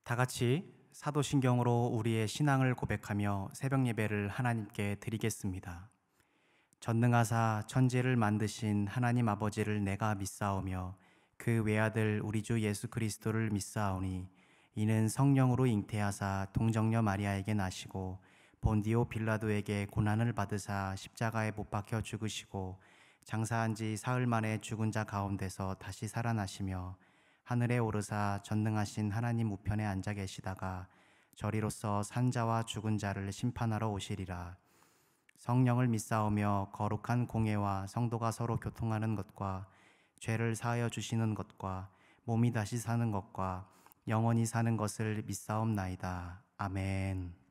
다 같이 사도신경으로 우리의 신앙을 고백하며 새벽 예배를 하나님께 드리겠습니다. 전능하사 천지를 만드신 하나님 아버지를 내가 믿사오며 그 외아들 우리 주 예수 그리스도를 믿사오니 이는 성령으로 잉태하사 동정녀 마리아에게 나시고 본디오 빌라도에게 고난을 받으사 십자가에 못 박혀 죽으시고 장사한 지 사흘 만에 죽은 자 가운데서 다시 살아나시며 하늘에 오르사 전능하신 하나님 우편에 앉아 계시다가 저리로서 산자와 죽은 자를 심판하러 오시리라. 성령을 믿사오며 거룩한 공예와 성도가 서로 교통하는 것과 죄를 사하여 주시는 것과 몸이 다시 사는 것과 영원히 사는 것을 믿사옵나이다. 아멘.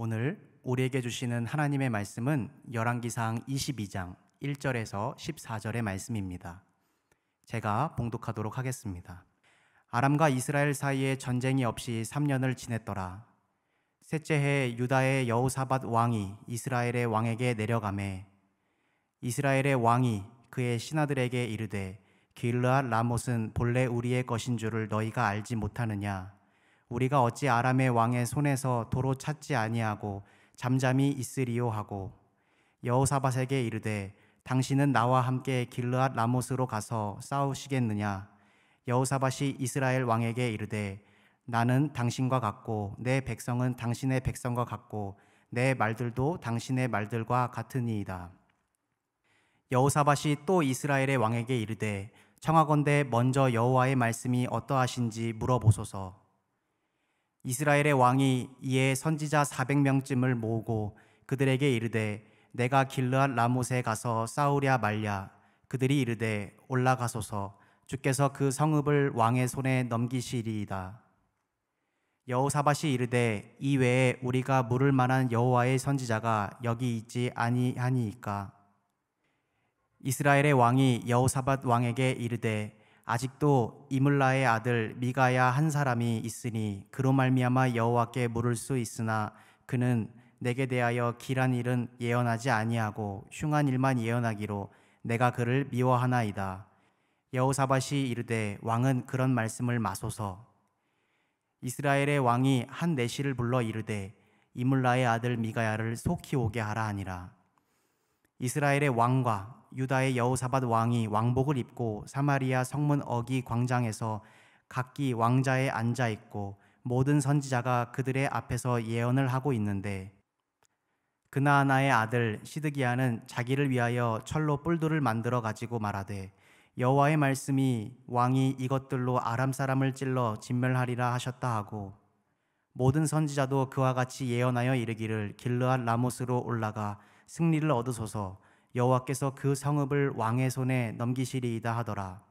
오늘 우리에게 주시는 하나님의 말씀은 열왕기상 22장 1절에서 14절의 말씀입니다. 제가 봉독하도록 하겠습니다. 아람과 이스라엘 사이에 전쟁이 없이 3년을 지냈더라. 셋째 해 유다의 여호사밧 왕이 이스라엘의 왕에게 내려가매 이스라엘의 왕이 그의 신하들에게 이르되 길르앗 라못은 본래 우리의 것인 줄을 너희가 알지 못하느냐? 우리가 어찌 아람의 왕의 손에서 도로 찾지 아니하고 잠잠히 있으리요 하고 여호사밧에게 이르되 당신은 나와 함께 길르앗 라못으로 가서 싸우시겠느냐? 여호사밧이 이스라엘 왕에게 이르되 나는 당신과 같고 내 백성은 당신의 백성과 같고 내 말들도 당신의 말들과 같으니이다. 여호사밧이 또 이스라엘의 왕에게 이르되 청하건대 먼저 여호와의 말씀이 어떠하신지 물어보소서. 이스라엘의 왕이 이에 선지자 400명쯤을 모으고 그들에게 이르되 내가 길르앗 라못에 가서 싸우랴 말랴. 그들이 이르되 올라가소서. 주께서 그 성읍을 왕의 손에 넘기시리이다. 여호사밧이 이르되 이 외에 우리가 물을 만한 여호와의 선지자가 여기 있지 아니하니이까. 이스라엘의 왕이 여호사밧 왕에게 이르되 아직도 이물라의 아들 미가야 한 사람이 있으니 그로 말미암아 여호와께 물을 수 있으나 그는 내게 대하여 길한 일은 예언하지 아니하고 흉한 일만 예언하기로 내가 그를 미워하나이다. 여호사밧이 이르되 왕은 그런 말씀을 마소서. 이스라엘의 왕이 한 내시를 불러 이르되 이물라의 아들 미가야를 속히 오게 하라 하니라. 이스라엘의 왕과 유다의 여호사밧 왕이 왕복을 입고 사마리아 성문 어기 광장에서 각기 왕자에 앉아 있고 모든 선지자가 그들의 앞에서 예언을 하고 있는데 그나아나의 아들 시드기야는 자기를 위하여 철로 뿔들을 만들어 가지고 말하되 여호와의 말씀이 왕이 이것들로 아람 사람을 찔러 진멸하리라 하셨다 하고 모든 선지자도 그와 같이 예언하여 이르기를 길르앗 라못으로 올라가 승리를 얻으소서. 여호와께서 그 성읍을 왕의 손에 넘기시리이다 하더라.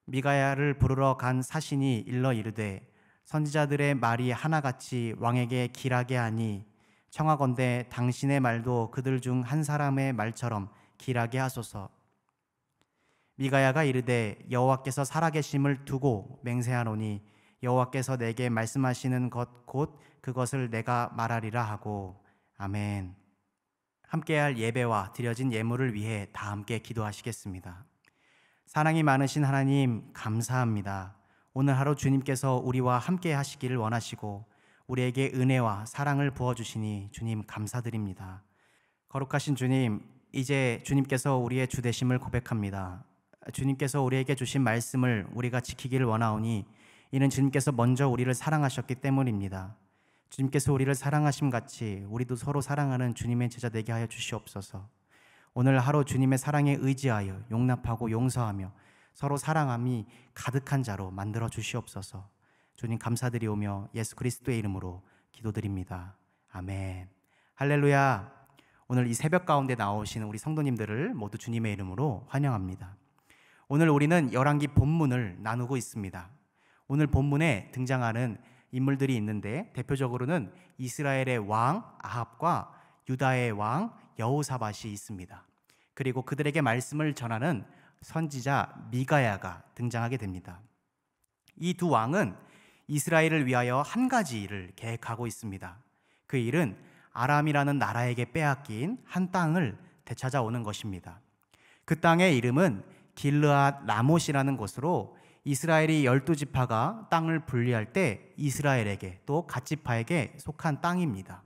미가야를 부르러 간 사신이 일러 이르되 선지자들의 말이 하나같이 왕에게 길하게 하니 청하건대 당신의 말도 그들 중 한 사람의 말처럼 길하게 하소서. 미가야가 이르되 여호와께서 살아계심을 두고 맹세하노니 여호와께서 내게 말씀하시는 것 곧 그것을 내가 말하리라 하고. 아멘. 함께할 예배와 드려진 예물을 위해 다 함께 기도하시겠습니다. 사랑이 많으신 하나님 감사합니다. 오늘 하루 주님께서 우리와 함께 하시기를 원하시고 우리에게 은혜와 사랑을 부어주시니 주님 감사드립니다. 거룩하신 주님, 이제 주님께서 우리의 주 되심을 고백합니다. 주님께서 우리에게 주신 말씀을 우리가 지키기를 원하오니 이는 주님께서 먼저 우리를 사랑하셨기 때문입니다. 주님께서 우리를 사랑하심 같이 우리도 서로 사랑하는 주님의 제자 되게 하여 주시옵소서. 오늘 하루 주님의 사랑에 의지하여 용납하고 용서하며 서로 사랑함이 가득한 자로 만들어 주시옵소서. 주님 감사드리오며 예수 그리스도의 이름으로 기도드립니다. 아멘. 할렐루야. 오늘 이 새벽 가운데 나오신 우리 성도님들을 모두 주님의 이름으로 환영합니다. 오늘 우리는 열왕기 본문을 나누고 있습니다. 오늘 본문에 등장하는 인물들이 있는데 대표적으로는 이스라엘의 왕 아합과 유다의 왕 여호사밧이 있습니다. 그리고 그들에게 말씀을 전하는 선지자 미가야가 등장하게 됩니다. 이 두 왕은 이스라엘을 위하여 한 가지 일을 계획하고 있습니다. 그 일은 아람이라는 나라에게 빼앗긴 한 땅을 되찾아오는 것입니다. 그 땅의 이름은 길르앗 라못이라는 곳으로 이스라엘이 12지파가 땅을 분리할 때 이스라엘에게 또 갓지파에게 속한 땅입니다.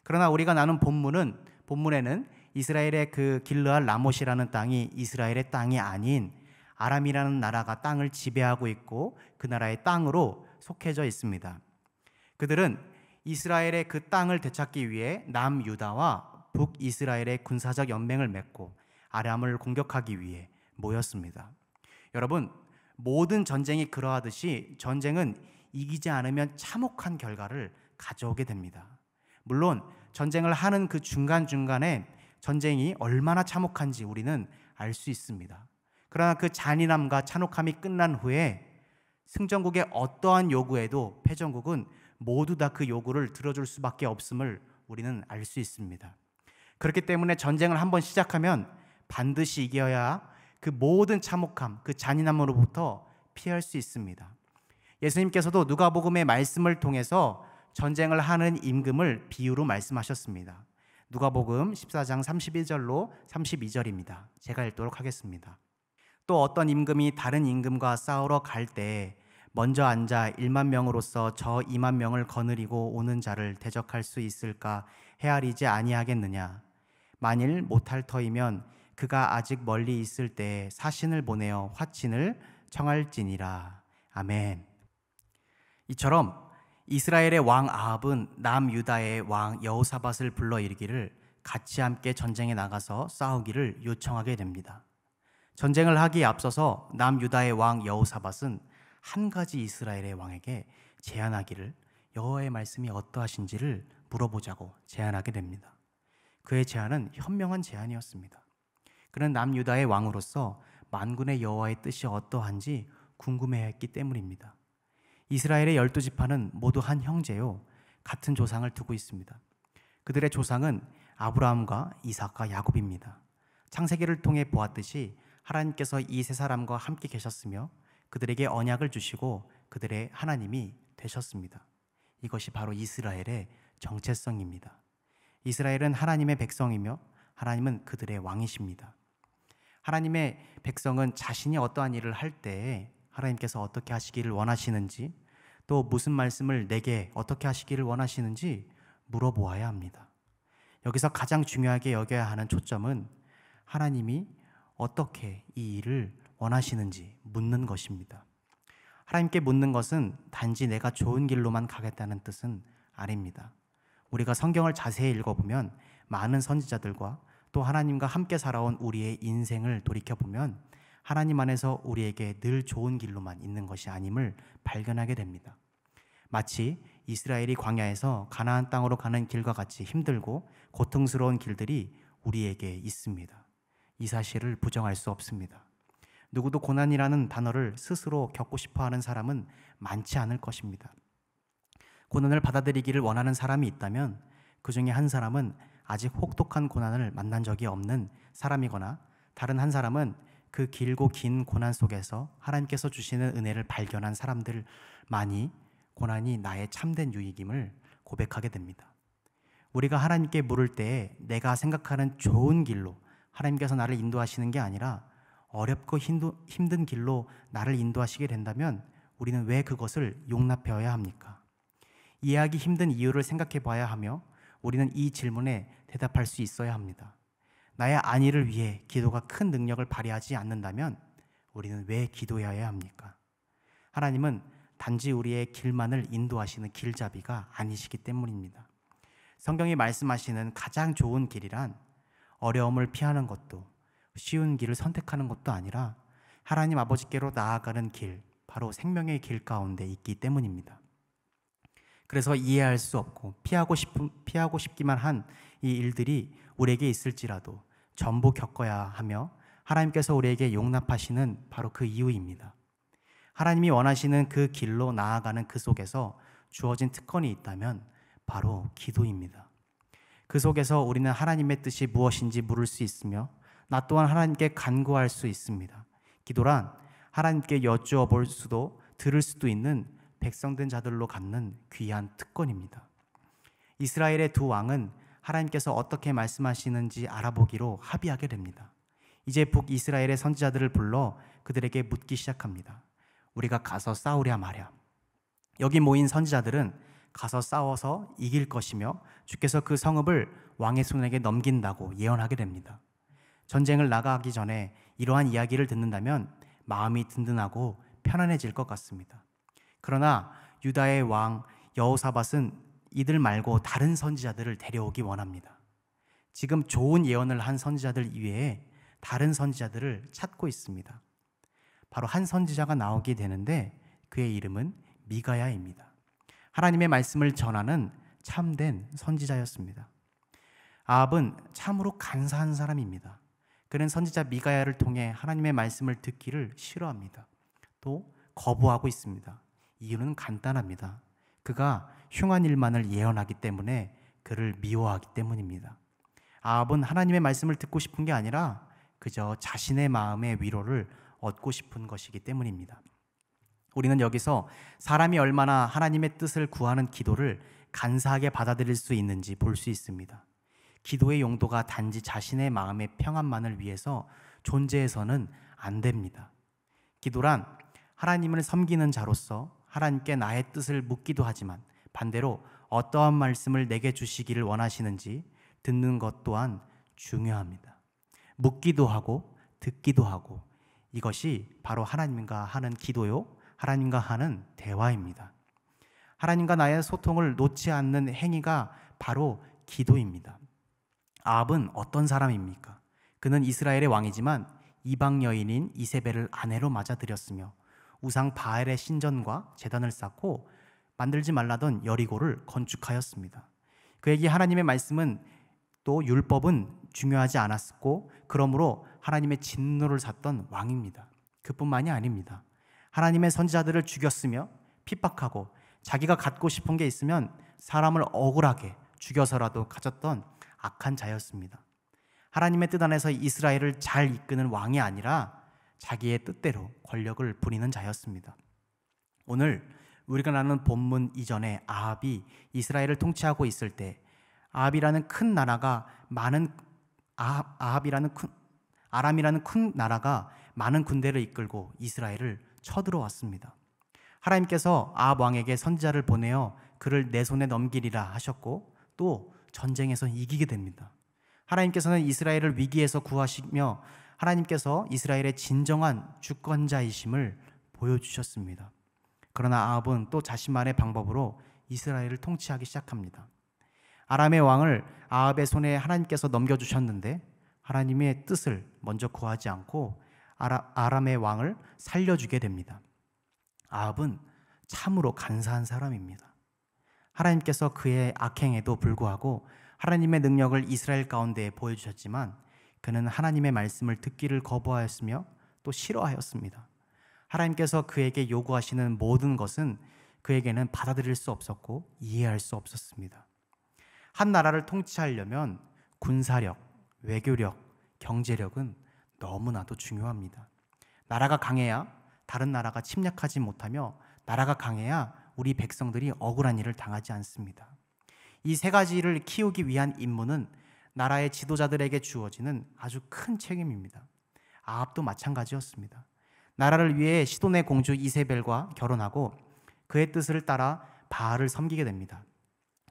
그러나 우리가 나눈 본문에는 이스라엘의 그 길르앗 라못이라는 땅이 이스라엘의 땅이 아닌 아람이라는 나라가 땅을 지배하고 있고 그 나라의 땅으로 속해져 있습니다. 그들은 이스라엘의 그 땅을 되찾기 위해 남유다와 북이스라엘의 군사적 연맹을 맺고 아람을 공격하기 위해 모였습니다. 여러분, 모든 전쟁이 그러하듯이 전쟁은 이기지 않으면 참혹한 결과를 가져오게 됩니다. 물론 전쟁을 하는 그 중간중간에 전쟁이 얼마나 참혹한지 우리는 알 수 있습니다. 그러나 그 잔인함과 참혹함이 끝난 후에 승전국의 어떠한 요구에도 패전국은 모두 다 그 요구를 들어줄 수밖에 없음을 우리는 알 수 있습니다. 그렇기 때문에 전쟁을 한번 시작하면 반드시 이겨야 그 모든 참혹함, 그 잔인함으로부터 피할 수 있습니다. 예수님께서도 누가복음의 말씀을 통해서 전쟁을 하는 임금을 비유로 말씀하셨습니다. 누가복음 14장 31절로 32절입니다. 제가 읽도록 하겠습니다. 또 어떤 임금이 다른 임금과 싸우러 갈 때 먼저 앉아 1만 명으로서 저 2만 명을 거느리고 오는 자를 대적할 수 있을까 헤아리지 아니하겠느냐. 만일 못할 터이면 그가 아직 멀리 있을 때 사신을 보내어 화친을 청할지니라. 아멘. 이처럼 이스라엘의 왕 아합은 남유다의 왕 여호사밧을 불러 이르기를 같이 함께 전쟁에 나가서 싸우기를 요청하게 됩니다. 전쟁을 하기에 앞서서 남유다의 왕 여호사밧은 한 가지 이스라엘의 왕에게 제안하기를 여호와의 말씀이 어떠하신지를 물어보자고 제안하게 됩니다. 그의 제안은 현명한 제안이었습니다. 그는 남유다의 왕으로서 만군의 여호와의 뜻이 어떠한지 궁금해했기 때문입니다. 이스라엘의 12지파는 모두 한 형제요 같은 조상을 두고 있습니다. 그들의 조상은 아브라함과 이삭과 야곱입니다. 창세기를 통해 보았듯이 하나님께서 이 세 사람과 함께 계셨으며 그들에게 언약을 주시고 그들의 하나님이 되셨습니다. 이것이 바로 이스라엘의 정체성입니다. 이스라엘은 하나님의 백성이며 하나님은 그들의 왕이십니다. 하나님의 백성은 자신이 어떠한 일을 할 때에 하나님께서 어떻게 하시기를 원하시는지, 또 무슨 말씀을 내게 어떻게 하시기를 원하시는지 물어보아야 합니다. 여기서 가장 중요하게 여겨야 하는 초점은 하나님이 어떻게 이 일을 원하시는지 묻는 것입니다. 하나님께 묻는 것은 단지 내가 좋은 길로만 가겠다는 뜻은 아닙니다. 우리가 성경을 자세히 읽어보면 많은 선지자들과 또 하나님과 함께 살아온 우리의 인생을 돌이켜보면 하나님 안에서 우리에게 늘 좋은 길로만 있는 것이 아님을 발견하게 됩니다. 마치 이스라엘이 광야에서 가나안 땅으로 가는 길과 같이 힘들고 고통스러운 길들이 우리에게 있습니다. 이 사실을 부정할 수 없습니다. 누구도 고난이라는 단어를 스스로 겪고 싶어하는 사람은 많지 않을 것입니다. 고난을 받아들이기를 원하는 사람이 있다면 그 중에 한 사람은 아직 혹독한 고난을 만난 적이 없는 사람이거나 다른 한 사람은 그 길고 긴 고난 속에서 하나님께서 주시는 은혜를 발견한 사람들만이 고난이 나의 참된 유익임을 고백하게 됩니다. 우리가 하나님께 물을 때에 내가 생각하는 좋은 길로 하나님께서 나를 인도하시는 게 아니라 어렵고 힘든 길로 나를 인도하시게 된다면 우리는 왜 그것을 용납해야 합니까? 이해하기 힘든 이유를 생각해 봐야 하며 우리는 이 질문에 대답할 수 있어야 합니다. 나의 안위를 위해 기도가 큰 능력을 발휘하지 않는다면 우리는 왜 기도해야 합니까? 하나님은 단지 우리의 길만을 인도하시는 길잡이가 아니시기 때문입니다. 성경이 말씀하시는 가장 좋은 길이란 어려움을 피하는 것도 쉬운 길을 선택하는 것도 아니라 하나님 아버지께로 나아가는 길, 바로 생명의 길 가운데 있기 때문입니다. 그래서 이해할 수 없고 피하고 싶기만 한 이 일들이 우리에게 있을지라도 전부 겪어야 하며 하나님께서 우리에게 용납하시는 바로 그 이유입니다. 하나님이 원하시는 그 길로 나아가는 그 속에서 주어진 특권이 있다면 바로 기도입니다. 그 속에서 우리는 하나님의 뜻이 무엇인지 물을 수 있으며 나 또한 하나님께 간구할 수 있습니다. 기도란 하나님께 여쭈어 볼 수도 들을 수도 있는 백성된 자들로 갖는 귀한 특권입니다. 이스라엘의 두 왕은 하나님께서 어떻게 말씀하시는지 알아보기로 합의하게 됩니다. 이제 북이스라엘의 선지자들을 불러 그들에게 묻기 시작합니다. 우리가 가서 싸우랴 마랴. 여기 모인 선지자들은 가서 싸워서 이길 것이며 주께서 그 성읍을 왕의 손에게 넘긴다고 예언하게 됩니다. 전쟁을 나가기 전에 이러한 이야기를 듣는다면 마음이 든든하고 편안해질 것 같습니다. 그러나 유다의 왕 여호사밧은 이들 말고 다른 선지자들을 데려오기 원합니다. 지금 좋은 예언을 한 선지자들 이외에 다른 선지자들을 찾고 있습니다. 바로 한 선지자가 나오게 되는데 그의 이름은 미가야입니다. 하나님의 말씀을 전하는 참된 선지자였습니다. 아합은 참으로 간사한 사람입니다. 그는 선지자 미가야를 통해 하나님의 말씀을 듣기를 싫어합니다. 또 거부하고 있습니다. 이유는 간단합니다. 그가 흉한 일만을 예언하기 때문에 그를 미워하기 때문입니다. 아합은 하나님의 말씀을 듣고 싶은 게 아니라 그저 자신의 마음의 위로를 얻고 싶은 것이기 때문입니다. 우리는 여기서 사람이 얼마나 하나님의 뜻을 구하는 기도를 간사하게 받아들일 수 있는지 볼 수 있습니다. 기도의 용도가 단지 자신의 마음의 평안만을 위해서 존재해서는 안 됩니다. 기도란 하나님을 섬기는 자로서 하나님께 나의 뜻을 묻기도 하지만 반대로 어떠한 말씀을 내게 주시기를 원하시는지 듣는 것 또한 중요합니다. 묻기도 하고 듣기도 하고 이것이 바로 하나님과 하는 기도요, 하나님과 하는 대화입니다. 하나님과 나의 소통을 놓지 않는 행위가 바로 기도입니다. 아합은 어떤 사람입니까? 그는 이스라엘의 왕이지만 이방 여인인 이세벨을 아내로 맞아들였으며 우상 바알의 신전과 제단을 쌓고 만들지 말라던 여리고를 건축하였습니다. 그에게 하나님의 말씀은 또 율법은 중요하지 않았고 그러므로 하나님의 진노를 샀던 왕입니다. 그뿐만이 아닙니다. 하나님의 선지자들을 죽였으며 핍박하고 자기가 갖고 싶은 게 있으면 사람을 억울하게 죽여서라도 가졌던 악한 자였습니다. 하나님의 뜻 안에서 이스라엘을 잘 이끄는 왕이 아니라 자기의 뜻대로 권력을 부리는 자였습니다. 오늘 우리가 나눈 본문 이전에 아합이 이스라엘을 통치하고 있을 때 아합이라는 큰 나라가 아람이라는 큰 나라가 많은 군대를 이끌고 이스라엘을 쳐들어왔습니다. 하나님께서 아합 왕에게 선지자를 보내어 그를 내 손에 넘기리라 하셨고 또 전쟁에서 이기게 됩니다. 하나님께서는 이스라엘을 위기에서 구하시며 하나님께서 이스라엘의 진정한 주권자이심을 보여주셨습니다. 그러나 아합은 또 자신만의 방법으로 이스라엘을 통치하기 시작합니다. 아람의 왕을 아합의 손에 하나님께서 넘겨주셨는데 하나님의 뜻을 먼저 구하지 않고 아람의 왕을 살려주게 됩니다. 아합은 참으로 간사한 사람입니다. 하나님께서 그의 악행에도 불구하고 하나님의 능력을 이스라엘 가운데 보여주셨지만 그는 하나님의 말씀을 듣기를 거부하였으며 또 싫어하였습니다. 하나님께서 그에게 요구하시는 모든 것은 그에게는 받아들일 수 없었고 이해할 수 없었습니다. 한 나라를 통치하려면 군사력, 외교력, 경제력은 너무나도 중요합니다. 나라가 강해야 다른 나라가 침략하지 못하며 나라가 강해야 우리 백성들이 억울한 일을 당하지 않습니다. 이 세 가지를 키우기 위한 임무는 나라의 지도자들에게 주어지는 아주 큰 책임입니다. 아합도 마찬가지였습니다. 나라를 위해 시돈의 공주 이세벨과 결혼하고 그의 뜻을 따라 바알을 섬기게 됩니다.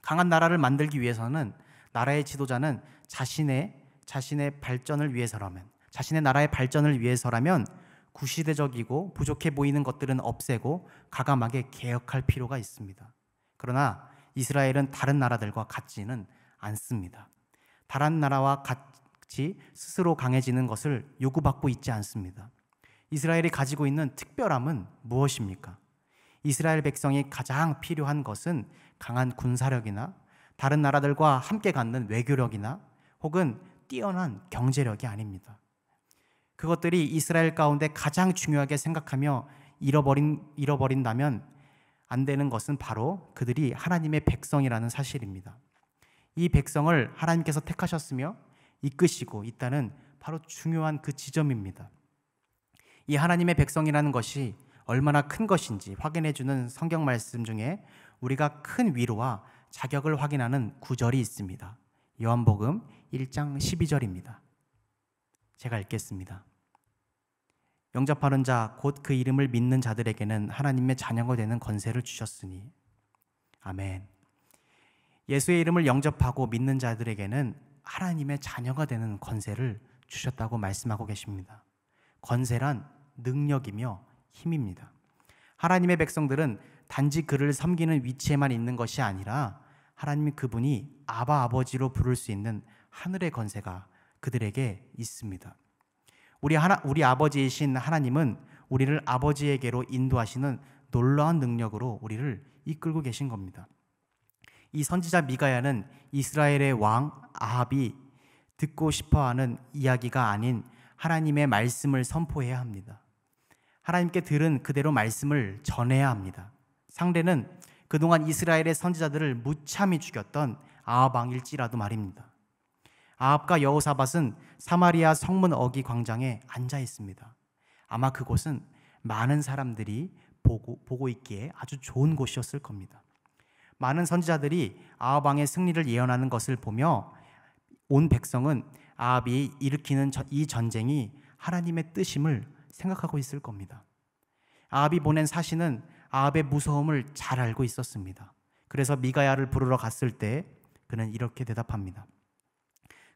강한 나라를 만들기 위해서는 나라의 지도자는 자신의 발전을 위해서라면, 자신의 나라의 발전을 위해서라면 구시대적이고 부족해 보이는 것들은 없애고 과감하게 개혁할 필요가 있습니다. 그러나 이스라엘은 다른 나라들과 같지는 않습니다. 다른 나라와 같이 스스로 강해지는 것을 요구받고 있지 않습니다. 이스라엘이 가지고 있는 특별함은 무엇입니까? 이스라엘 백성이 가장 필요한 것은 강한 군사력이나 다른 나라들과 함께 갖는 외교력이나 혹은 뛰어난 경제력이 아닙니다. 그것들이 이스라엘 가운데 가장 중요하게 생각하며 잃어버린다면 안 되는 것은 바로 그들이 하나님의 백성이라는 사실입니다. 이 백성을 하나님께서 택하셨으며 이끄시고 있다는 바로 중요한 그 지점입니다. 이 하나님의 백성이라는 것이 얼마나 큰 것인지 확인해주는 성경 말씀 중에 우리가 큰 위로와 자격을 확인하는 구절이 있습니다. 요한복음 1장 12절입니다. 제가 읽겠습니다. 영접하는 자 곧 그 이름을 믿는 자들에게는 하나님의 자녀가 되는 권세를 주셨으니. 아멘. 예수의 이름을 영접하고 믿는 자들에게는 하나님의 자녀가 되는 권세를 주셨다고 말씀하고 계십니다. 권세란 능력이며 힘입니다. 하나님의 백성들은 단지 그를 섬기는 위치에만 있는 것이 아니라 하나님이 그분이 아바 아버지로 부를 수 있는 하늘의 권세가 그들에게 있습니다. 우리 아버지이신 하나님은 우리를 아버지에게로 인도하시는 놀라운 능력으로 우리를 이끌고 계신 겁니다. 이 선지자 미가야는 이스라엘의 왕 아합이 듣고 싶어하는 이야기가 아닌 하나님의 말씀을 선포해야 합니다. 하나님께 들은 그대로 말씀을 전해야 합니다. 상대는 그동안 이스라엘의 선지자들을 무참히 죽였던 아합 왕일지라도 말입니다. 아합과 여호사밧은 사마리아 성문 어기 광장에 앉아 있습니다. 아마 그곳은 많은 사람들이 보고 있기에 아주 좋은 곳이었을 겁니다. 많은 선지자들이 아합 왕의 승리를 예언하는 것을 보며 온 백성은 아합이 일으키는 이 전쟁이 하나님의 뜻임을 생각하고 있을 겁니다. 아합이 보낸 사신은 아합의 무서움을 잘 알고 있었습니다. 그래서 미가야를 부르러 갔을 때 그는 이렇게 대답합니다.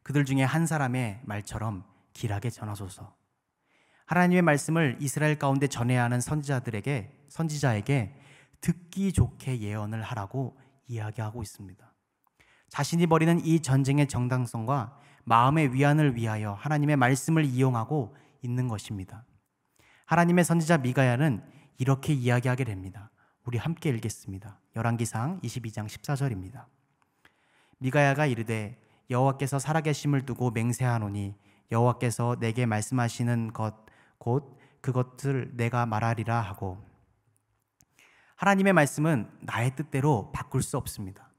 그들 중에 한 사람의 말처럼 길하게 전하소서. 하나님의 말씀을 이스라엘 가운데 전해야 하는 선지자에게 듣기 좋게 예언을 하라고 이야기하고 있습니다. 자신이 벌이는 이 전쟁의 정당성과 마음의 위안을 위하여 하나님의 말씀을 이용하고 있는 것입니다. 하나님의 선지자 미가야는 이렇게 이야기하게 됩니다. 우리 함께 읽겠습니다. 열왕기상 22장 14절입니다. 미가야가 이르되 여호와께서 살아계심을 두고 맹세하노니 여호와께서 내게 말씀하시는 것 곧 그것을 내가 말하리라 하고. 하나님의 말씀은 나의 뜻대로 바꿀 수 없습니다.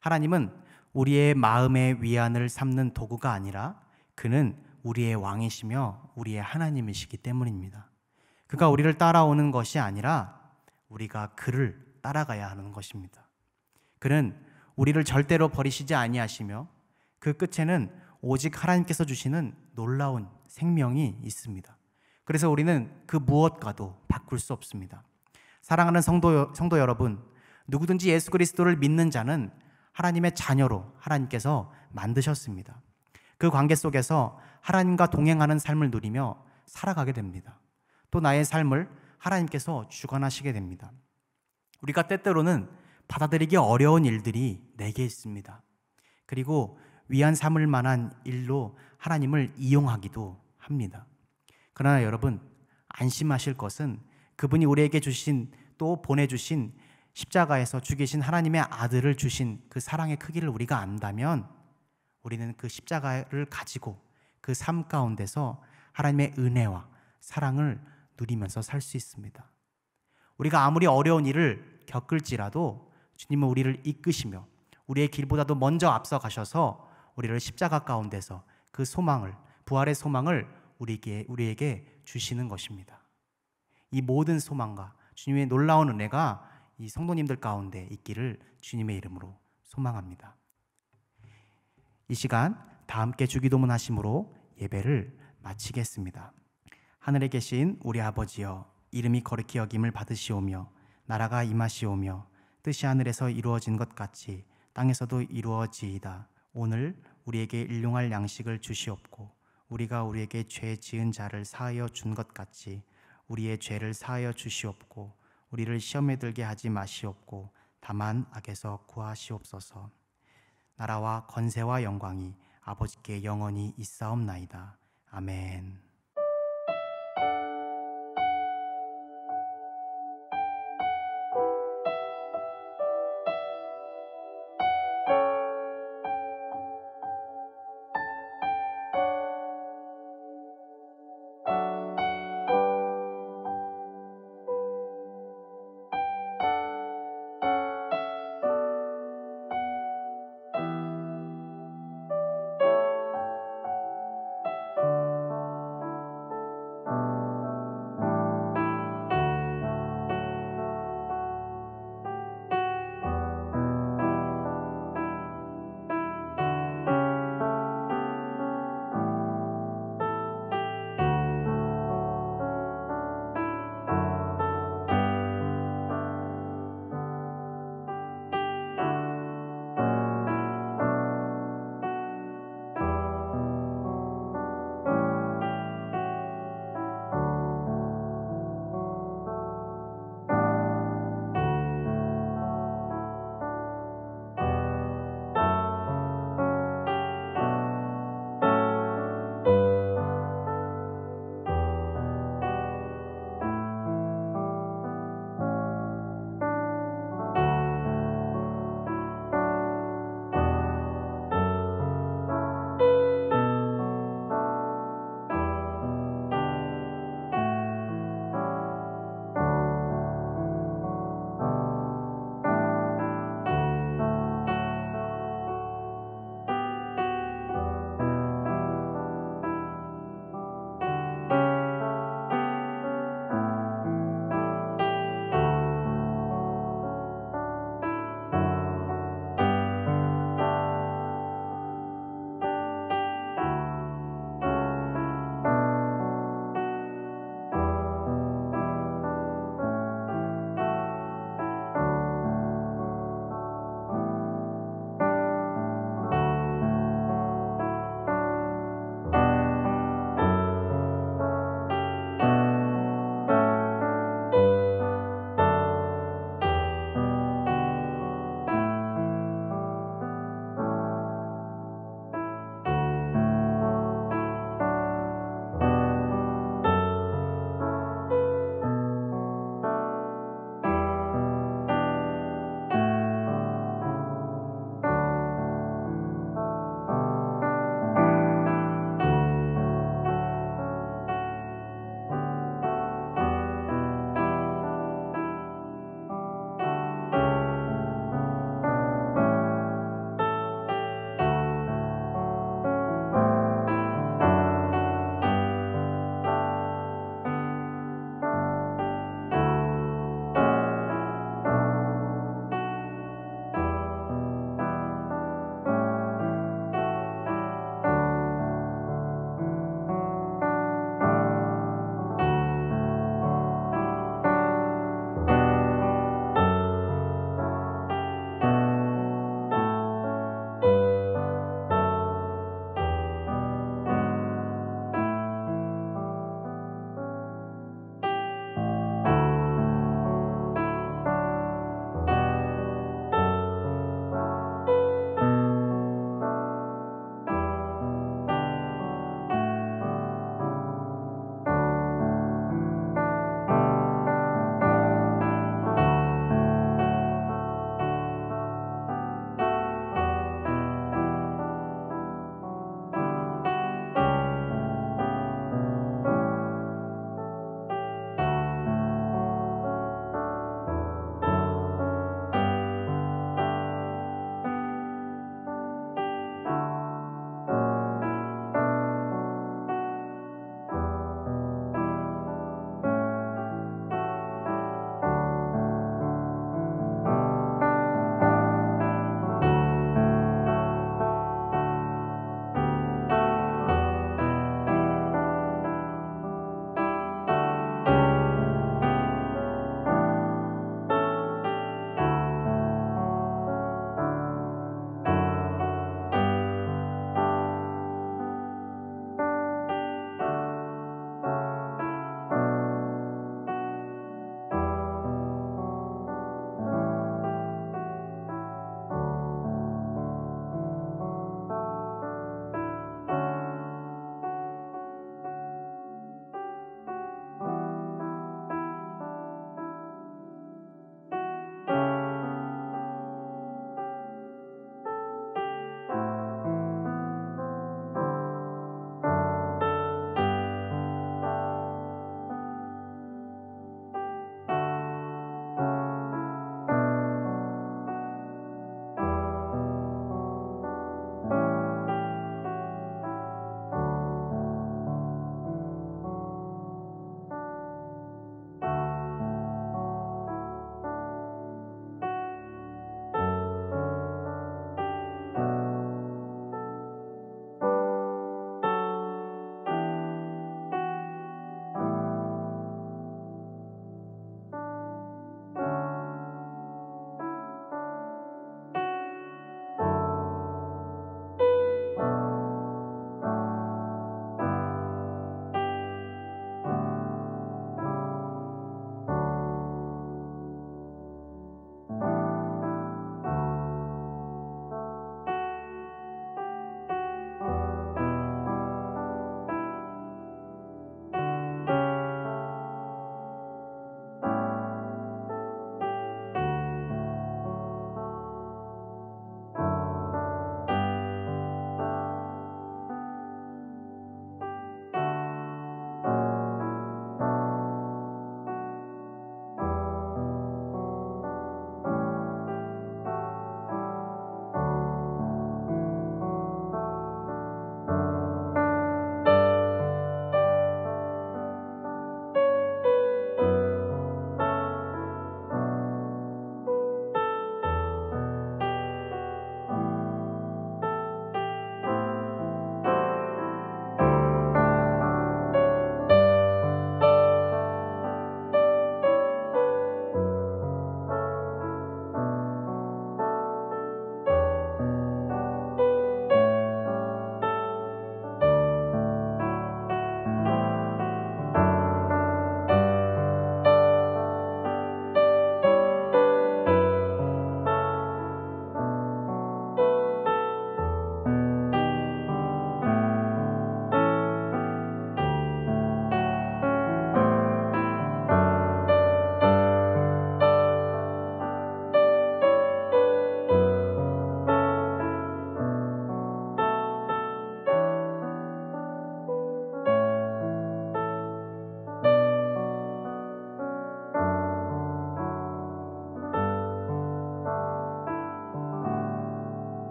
하나님은 우리의 마음의 위안을 삼는 도구가 아니라 그는 우리의 왕이시며 우리의 하나님이시기 때문입니다. 그가 우리를 따라오는 것이 아니라 우리가 그를 따라가야 하는 것입니다. 그는 우리를 절대로 버리시지 아니하시며 그 끝에는 오직 하나님께서 주시는 놀라운 생명이 있습니다. 그래서 우리는 그 무엇과도 바꿀 수 없습니다. 사랑하는 성도 여러분, 누구든지 예수 그리스도를 믿는 자는 하나님의 자녀로 하나님께서 만드셨습니다. 그 관계 속에서 하나님과 동행하는 삶을 누리며 살아가게 됩니다. 또 나의 삶을 하나님께서 주관하시게 됩니다. 우리가 때때로는 받아들이기 어려운 일들이 내게 있습니다. 그리고 위안 삼을 만한 일로 하나님을 이용하기도 합니다. 그러나 여러분, 안심하실 것은 그분이 우리에게 주신 또 보내주신 십자가에서 죽이신 하나님의 아들을 주신 그 사랑의 크기를 우리가 안다면 우리는 그 십자가를 가지고 그 삶 가운데서 하나님의 은혜와 사랑을 누리면서 살 수 있습니다. 우리가 아무리 어려운 일을 겪을지라도 주님은 우리를 이끄시며 우리의 길보다도 먼저 앞서 가셔서 우리를 십자가 가운데서 그 소망을, 부활의 소망을 우리에게 주시는 것입니다. 이 모든 소망과 주님의 놀라운 은혜가 이 성도님들 가운데 있기를 주님의 이름으로 소망합니다. 이 시간 다 함께 주기도문 하심으로 예배를 마치겠습니다. 하늘에 계신 우리 아버지여, 이름이 거룩히 여김을 받으시오며 나라가 임하시오며 뜻이 하늘에서 이루어진 것 같이 땅에서도 이루어지이다. 오늘 우리에게 일용할 양식을 주시옵고 우리가 우리에게 죄 지은 자를 사하여 준 것 같이 우리의 죄를 사하여 주시옵고 우리를 시험에 들게 하지 마시옵고 다만 악에서 구하시옵소서. 나라와 권세와 영광이 아버지께 영원히 있사옵나이다. 아멘.